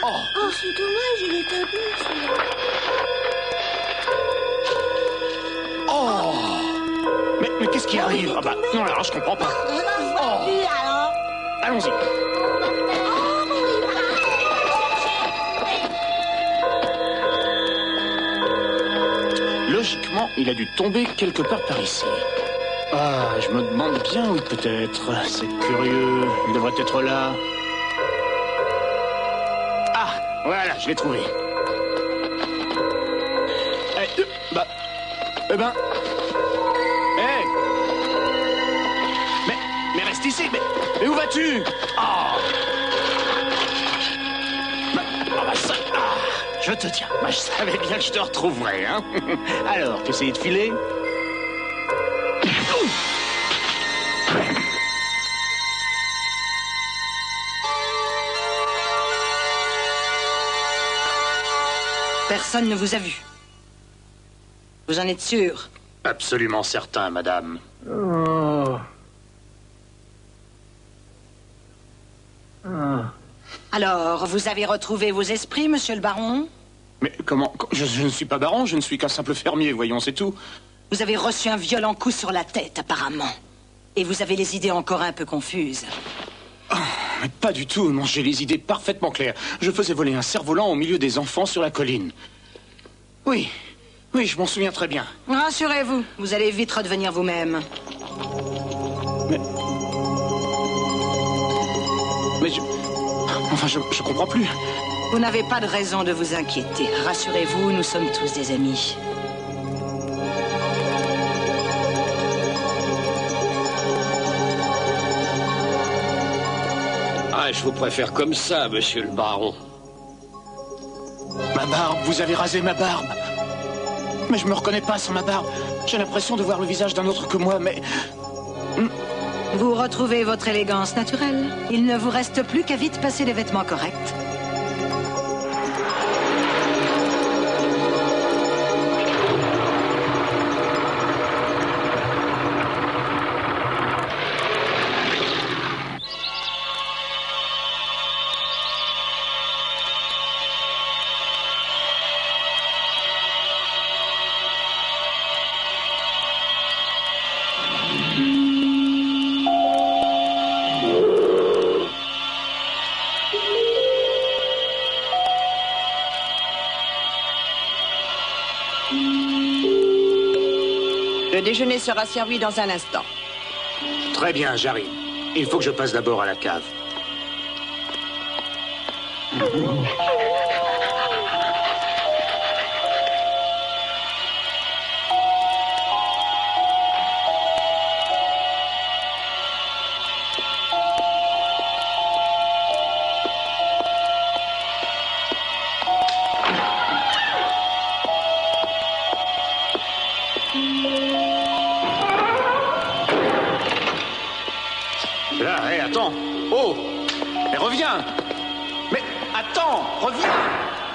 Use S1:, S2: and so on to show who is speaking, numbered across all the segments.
S1: Oh, c'est dommage, il était beau, celui-là.
S2: Oh! Mais qu'est-ce qui arrive? Ah bah, non, alors je comprends pas. Oh. Allons-y. Logiquement, il a dû tomber quelque part par ici. Ah, je me demande bien où peut-être. C'est curieux, il devrait être là. Ah, voilà, je l'ai trouvé. Eh ben... Hé! Mais reste ici, mais où vas-tu? Oh! Je te tiens. Je savais bien que je te retrouverais, hein. Alors, tu essayes de filer?
S3: Personne ne vous a vu. Vous en êtes sûr?
S2: Absolument certain, madame.
S4: Oh.
S3: Alors, vous avez retrouvé vos esprits, monsieur le baron?
S2: Mais comment? Je ne suis pas baron, je ne suis qu'un simple fermier, voyons, c'est tout.
S3: Vous avez reçu un violent coup sur la tête, apparemment. Et vous avez les idées encore un peu confuses.
S2: Oh, mais pas du tout, non, j'ai les idées parfaitement claires. Je faisais voler un cerf-volant au milieu des enfants sur la colline. Oui, je m'en souviens très bien.
S3: Rassurez-vous, vous allez vite redevenir vous-même.
S2: Mais je... Enfin, je comprends plus.
S3: Vous n'avez pas de raison de vous inquiéter. Rassurez-vous, nous sommes tous des amis.
S5: Ah, je vous préfère comme ça, monsieur le baron.
S2: Ma barbe, vous avez rasé ma barbe. Mais je me reconnais pas sans ma barbe. J'ai l'impression de voir le visage d'un autre que moi, mais...
S3: Vous retrouvez votre élégance naturelle. Il ne vous reste plus qu'à vite passer des vêtements corrects.
S6: Le déjeuner sera servi dans un instant.
S2: Très bien, j'arrive. Il faut que je passe d'abord à la cave. Là, hé, attends. Oh! Mais reviens! Mais attends! Reviens!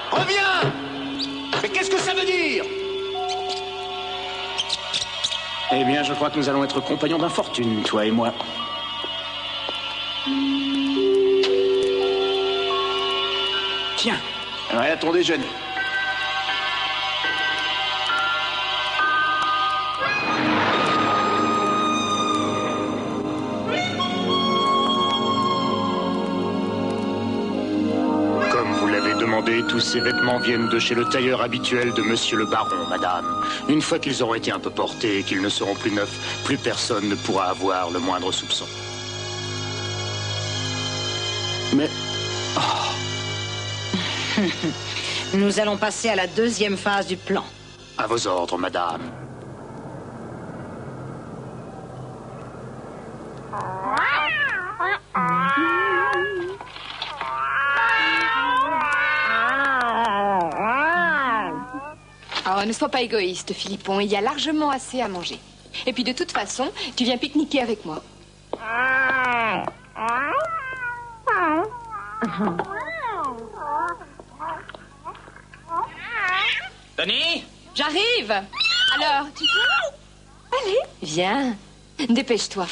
S2: Reviens! Mais qu'est-ce que ça veut dire? Eh bien, je crois que nous allons être compagnons d'infortune, toi et moi. Tiens, voilà ton déjeuner. Tous ces vêtements viennent de chez le tailleur habituel de monsieur le baron, madame. Une fois qu'ils auront été un peu portés et qu'ils ne seront plus neufs, plus personne ne pourra avoir le moindre soupçon. Mais... Oh.
S3: Nous allons passer à la deuxième phase du plan.
S2: À vos ordres, madame.
S7: Oh, ne sois pas égoïste, Philippon. Il y a largement assez à manger. Et puis, de toute façon, tu viens pique-niquer avec moi.
S8: Tony?
S7: J'arrive. Alors, tu... Allez, viens. Dépêche-toi.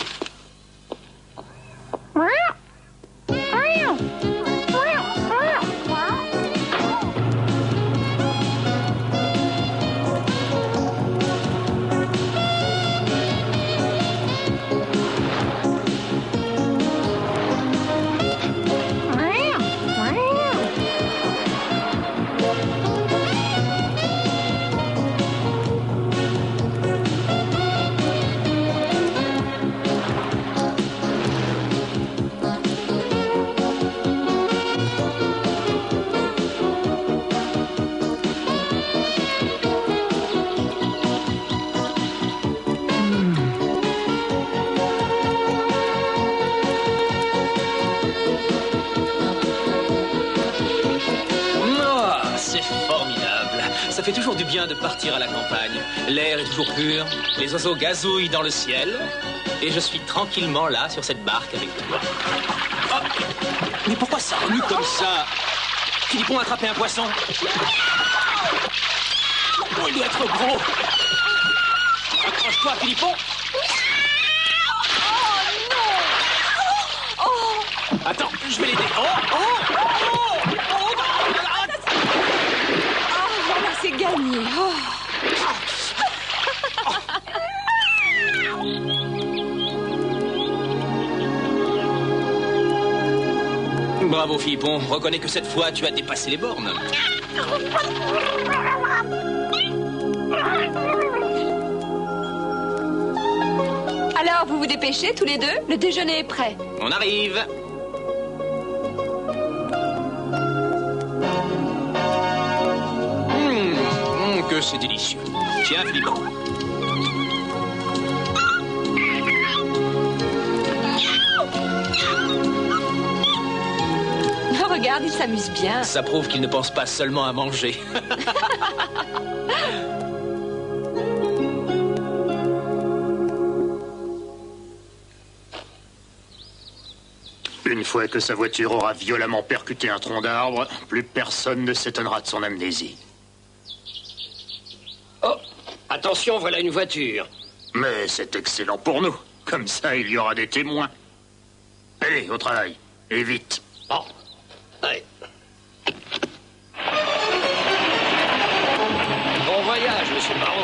S4: Ça fait toujours du bien de partir à la campagne. L'air est toujours pur, les oiseaux gazouillent dans le ciel, et je suis tranquillement là, sur cette barque avec toi. Oh, mais pourquoi ça remue comme ça? Philippon a attrapé un poisson. Oh, il doit être gros. Accroche-toi, Philippon.
S7: Oh non!
S4: Attends, je vais l'aider.
S7: C'est gagné. Oh.
S4: Bravo, Philippon. Reconnais que cette fois, tu as dépassé les bornes.
S7: Alors, vous vous dépêchez tous les deux? Le déjeuner est prêt.
S4: On arrive. Que c'est délicieux. Tiens, Philippon.
S7: Oh, regarde, il s'amuse bien.
S4: Ça prouve qu'il ne pense pas seulement à manger.
S2: Une fois que sa voiture aura violemment percuté un tronc d'arbre, plus personne ne s'étonnera de son amnésie.
S5: Oh, attention, voilà une voiture.
S2: Mais c'est excellent pour nous. Comme ça, il y aura des témoins. Allez, au travail. Et vite.
S5: Oh, allez. Bon voyage, monsieur le baron.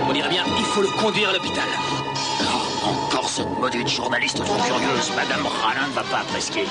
S4: On dirait bien, il faut le conduire à l'hôpital.
S2: Oh, encore cette maudite journaliste trop curieuse. Madame Ralin ne va pas apprécier.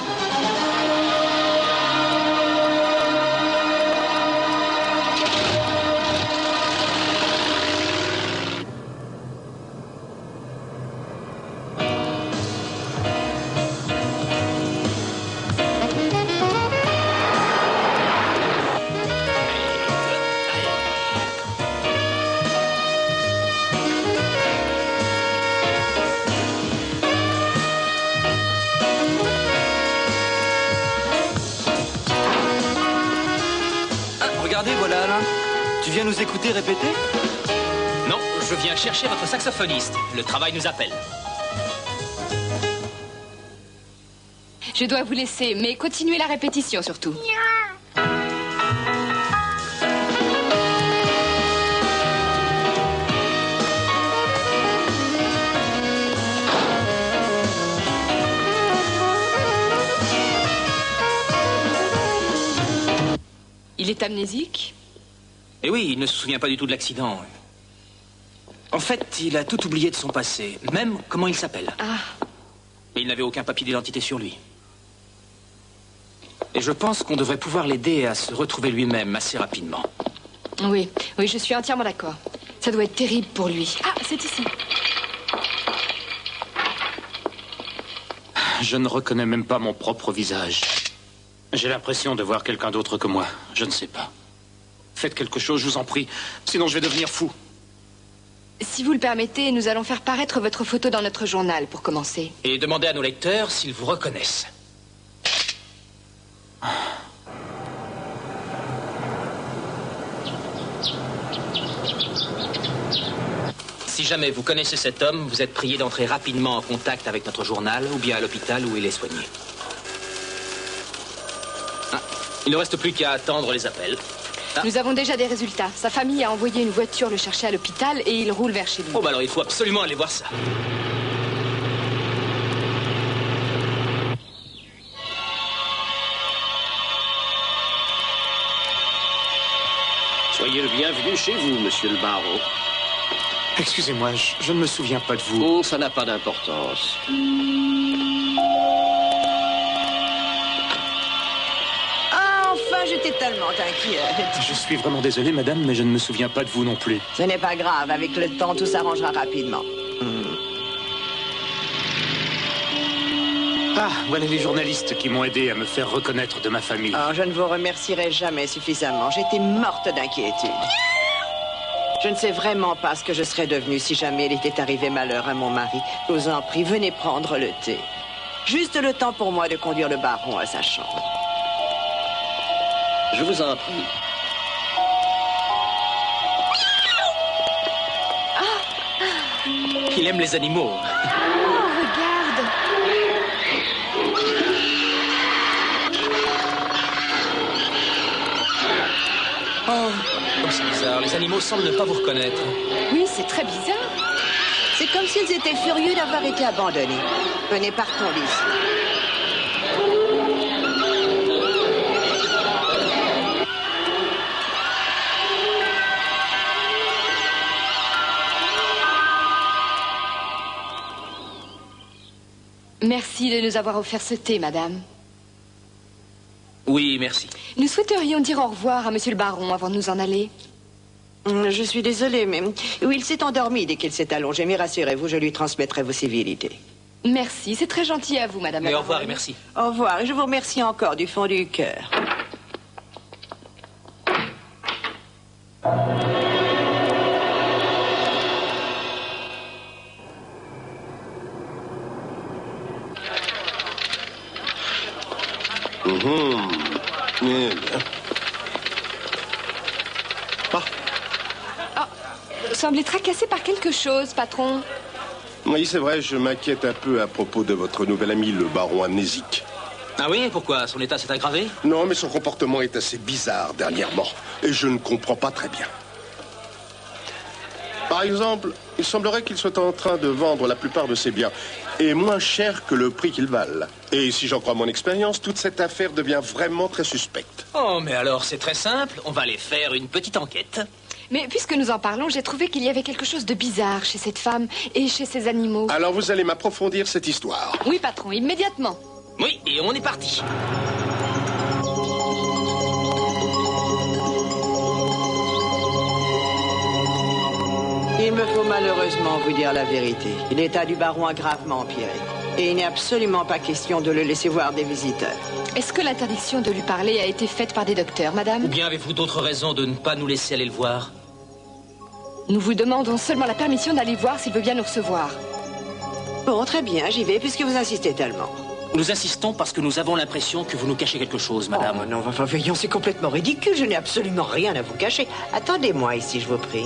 S8: Regardez, voilà Alain. Tu viens nous écouter répéter?
S4: Non, je viens chercher votre saxophoniste. Le travail nous appelle.
S7: Je dois vous laisser, mais continuez la répétition surtout. Il est amnésique?
S4: Eh oui, il ne se souvient pas du tout de l'accident. En fait, il a tout oublié de son passé, même comment il s'appelle.
S7: Ah.
S4: Et il n'avait aucun papier d'identité sur lui. Et je pense qu'on devrait pouvoir l'aider à se retrouver lui-même assez rapidement.
S7: Oui, oui, je suis entièrement d'accord. Ça doit être terrible pour lui. Ah, c'est ici.
S2: Je ne reconnais même pas mon propre visage. J'ai l'impression de voir quelqu'un d'autre que moi. Je ne sais pas. Faites quelque chose, je vous en prie. Sinon, je vais devenir fou.
S7: Si vous le permettez, nous allons faire paraître votre photo dans notre journal pour commencer.
S4: Et demandez à nos lecteurs s'ils vous reconnaissent. Si jamais vous connaissez cet homme, vous êtes prié d'entrer rapidement en contact avec notre journal ou bien à l'hôpital où il est soigné. Ah, il ne reste plus qu'à attendre les appels. Ah.
S7: Nous avons déjà des résultats. Sa famille a envoyé une voiture le chercher à l'hôpital et il roule vers chez lui.
S4: Oh, bah alors il faut absolument aller voir ça.
S5: Soyez le bienvenu chez vous, monsieur le baron.
S2: Excusez-moi, je ne me souviens pas de vous.
S5: Oh, ça n'a pas d'importance.
S6: Ah, enfin, j'étais tellement inquiète.
S2: Je suis vraiment désolé, madame, mais je ne me souviens pas de vous non plus.
S6: Ce n'est pas grave, avec le temps, tout s'arrangera rapidement.
S2: Ah, voilà les journalistes qui m'ont aidé à me faire reconnaître de ma famille.
S6: Oh, je ne vous remercierai jamais suffisamment. J'étais morte d'inquiétude. Je ne sais vraiment pas ce que je serais devenue si jamais il était arrivé malheur à mon mari. Je vous en prie, venez prendre le thé. Juste le temps pour moi de conduire le baron à sa chambre.
S5: Je vous en prie.
S4: Il aime les animaux.
S7: Oh, regarde!
S4: Oh, c'est bizarre. Les animaux semblent ne pas vous reconnaître.
S7: Oui, c'est très bizarre.
S6: C'est comme s'ils étaient furieux d'avoir été abandonnés. Venez, partons d'ici.
S7: Merci de nous avoir offert ce thé, madame.
S4: Oui, merci.
S7: Nous souhaiterions dire au revoir à monsieur le baron avant de nous en aller.
S6: Je suis désolée, mais oui, il s'est endormi dès qu'il s'est allongé. Mais rassurez-vous, je lui transmettrai vos civilités.
S7: Merci, c'est très gentil à vous, madame.
S4: Et au revoir et merci.
S6: Au revoir, et je vous remercie encore du fond du cœur.
S7: Vous semblez tracassé par quelque chose, patron.
S9: Oui, c'est vrai, je m'inquiète un peu à propos de votre nouvel ami, le baron amnésique.
S4: Ah oui, pourquoi? Son état s'est aggravé?
S9: Non, mais son comportement est assez bizarre dernièrement, et je ne comprends pas très bien. Par exemple, il semblerait qu'il soit en train de vendre la plupart de ses biens, et moins cher que le prix qu'ils valent. Et si j'en crois mon expérience, toute cette affaire devient vraiment très suspecte.
S4: Oh, mais alors c'est très simple. On va aller faire une petite enquête.
S7: Mais puisque nous en parlons, j'ai trouvé qu'il y avait quelque chose de bizarre chez cette femme et chez ces animaux.
S9: Alors vous allez m'approfondir cette histoire.
S7: Oui, patron, immédiatement.
S4: Oui, et on est parti.
S6: Il me faut malheureusement vous dire la vérité. L'état du baron a gravement empiré. Et il n'est absolument pas question de le laisser voir des visiteurs.
S7: Est-ce que l'interdiction de lui parler a été faite par des docteurs, madame?
S4: Ou bien avez-vous d'autres raisons de ne pas nous laisser aller le voir?
S7: Nous vous demandons seulement la permission d'aller voir s'il veut bien nous recevoir.
S6: Bon, très bien, j'y vais puisque vous insistez tellement.
S4: Nous insistons parce que nous avons l'impression que vous nous cachez quelque chose, madame.
S6: Oh non, enfin, voyons, c'est complètement ridicule. Je n'ai absolument rien à vous cacher. Attendez-moi ici, je vous prie.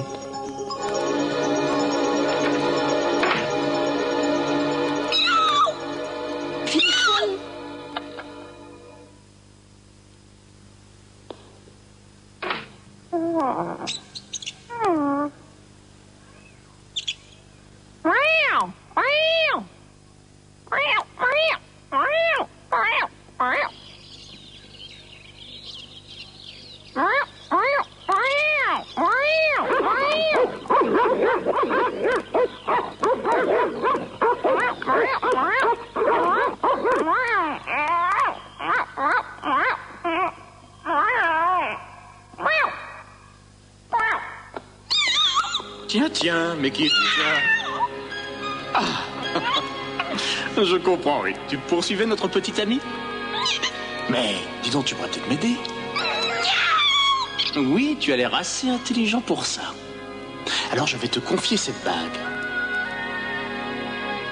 S2: Tiens, mais qui est tout ça? Ah. Je comprends, oui. Tu poursuivais notre petit ami? Mais, dis donc, tu pourrais peut-être m'aider. Oui, tu as l'air assez intelligent pour ça. Alors je vais te confier cette bague.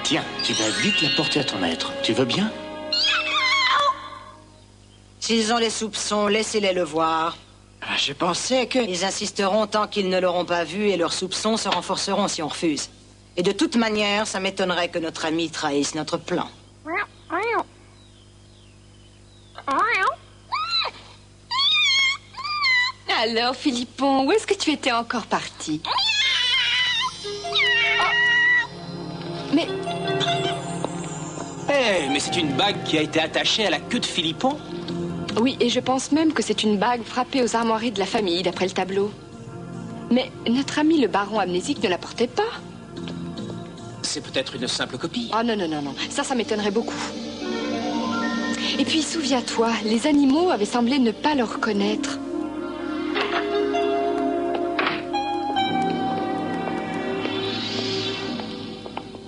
S2: Tiens, tu vas vite la porter à ton maître. Tu veux bien?
S3: S'ils ont les soupçons, laissez-les le voir.
S6: Je pensais que...
S3: Ils insisteront tant qu'ils ne l'auront pas vu et leurs soupçons se renforceront si on refuse. Et de toute manière, ça m'étonnerait que notre ami trahisse notre plan.
S7: Alors, Philippon, où est-ce que tu étais encore parti? Mais...
S4: Mais c'est une bague qui a été attachée à la queue de Philippon.
S7: Oui, et je pense même que c'est une bague frappée aux armoiries de la famille, d'après le tableau. Mais notre ami le baron amnésique ne la portait pas.
S4: C'est peut-être une simple copie.
S7: Ah non, non, non, non. Ça m'étonnerait beaucoup. Et puis, souviens-toi, les animaux avaient semblé ne pas le reconnaître.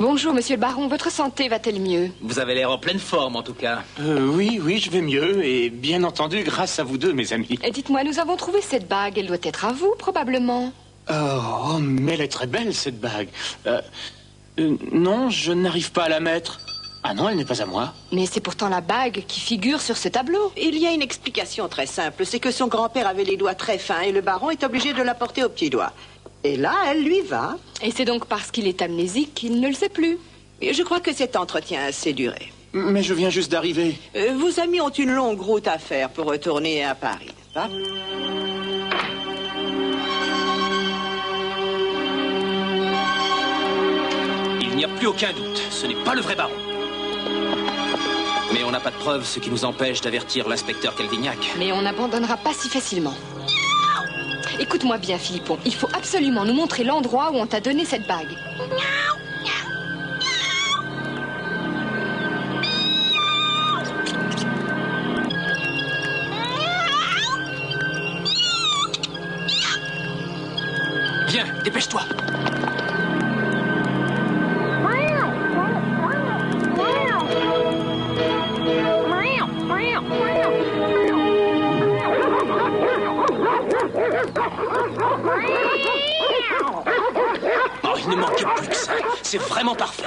S7: Bonjour, monsieur le baron. Votre santé va-t-elle mieux?
S4: Vous avez l'air en pleine forme, en tout cas.
S2: Oui, je vais mieux. Et bien entendu, grâce à vous deux, mes amis.
S7: Et dites-moi, nous avons trouvé cette bague. Elle doit être à vous, probablement.
S2: Oh, mais elle est très belle, cette bague. Non, je n'arrive pas à la mettre. Ah non, elle n'est pas à moi.
S7: Mais c'est pourtant la bague qui figure sur ce tableau.
S6: Il y a une explication très simple. C'est que son grand-père avait les doigts très fins et le baron est obligé de la porter au petit doigt. Et là, elle lui va.
S7: Et c'est donc parce qu'il est amnésique qu'il ne le sait plus.
S6: Et je crois que cet entretien a assez duré.
S2: Mais je viens juste d'arriver.
S6: Vos amis ont une longue route à faire pour retourner à Paris, n'est-ce pas?
S4: Il n'y a plus aucun doute. Ce n'est pas le vrai baron. Mais on n'a pas de preuves, ce qui nous empêche d'avertir l'inspecteur Calvignac.
S7: Mais on n'abandonnera pas si facilement. Écoute-moi bien, Philippon. Il faut absolument nous montrer l'endroit où on t'a donné cette bague.
S4: Viens, dépêche-toi. Oh, il ne manquait plus que ça. C'est vraiment parfait.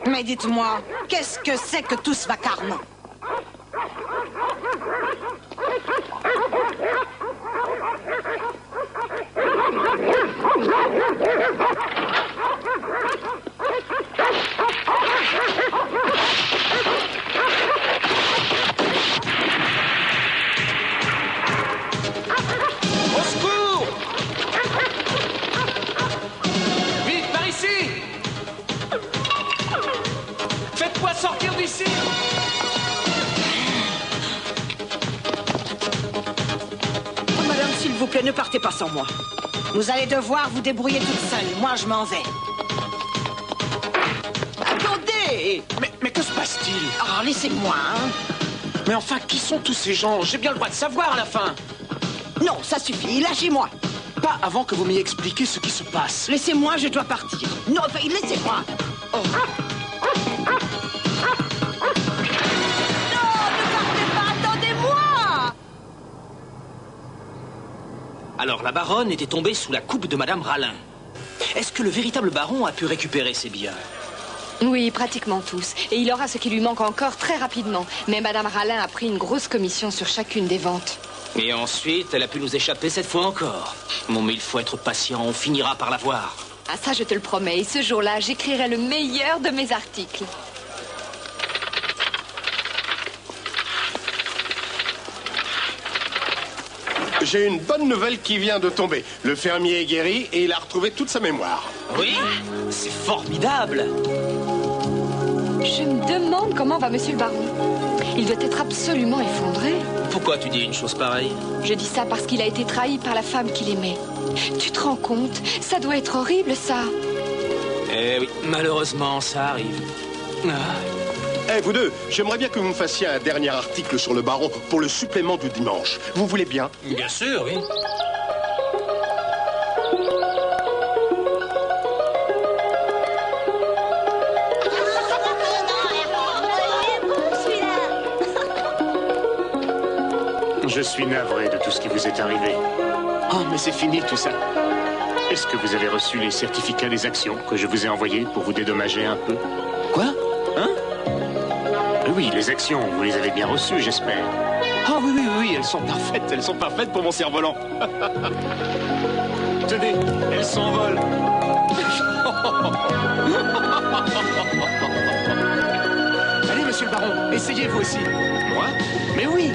S3: Mais dites-moi, qu'est-ce que c'est que tout ce vacarme?
S4: Au secours! Vite, par ici! Faites-moi sortir d'ici!
S6: Madame, s'il vous plaît, ne partez pas sans moi.
S3: Vous allez devoir vous débrouiller toute seule. Moi, je m'en vais.
S6: Attendez!
S2: Mais que se passe-t-il?
S3: Oh, laissez-moi, hein.
S2: Mais enfin, qui sont tous ces gens? J'ai bien le droit de savoir à la fin.
S6: Non, ça suffit, lâchez-moi.
S2: Pas avant que vous m'ayez expliqué ce qui se passe.
S6: Laissez-moi, je dois partir. Non, enfin, laissez-moi. Oh. Non, ne partez pas, attendez-moi!
S4: Alors, la baronne était tombée sous la coupe de Madame Rallin. Est-ce que le véritable baron a pu récupérer ses biens?
S7: Oui, pratiquement tous. Et il aura ce qui lui manque encore très rapidement. Mais Madame Rallin a pris une grosse commission sur chacune des ventes.
S4: Et ensuite, elle a pu nous échapper cette fois encore. Bon, mais il faut être patient, on finira par la voir.
S7: Ah, ça, je te le promets. Et ce jour-là, j'écrirai le meilleur de mes articles.
S9: J'ai une bonne nouvelle qui vient de tomber. Le fermier est guéri et il a retrouvé toute sa mémoire.
S4: Oui, c'est formidable.
S7: Je me demande comment va monsieur le baron. Il doit être absolument effondré.
S4: Pourquoi tu dis une chose pareille?
S7: Je dis ça parce qu'il a été trahi par la femme qu'il aimait. Tu te rends compte? Ça doit être horrible, ça.
S4: Eh oui, malheureusement, ça arrive. Ah.
S9: Eh, vous deux, j'aimerais bien que vous me fassiez un dernier article sur le baron pour le supplément du dimanche. Vous voulez bien?
S4: Bien sûr, oui.
S2: Je suis navré de tout ce qui vous est arrivé. Oh, mais c'est fini tout ça. Est-ce que vous avez reçu les certificats des actions que je vous ai envoyés pour vous dédommager un peu?
S8: Quoi?
S2: Hein? Oui, les actions, vous les avez bien reçues, j'espère.
S8: Ah oui, elles sont parfaites pour mon cerf-volant.
S2: Tenez, elles s'envolent. Allez, monsieur le baron, essayez vous aussi. Moi? Mais oui.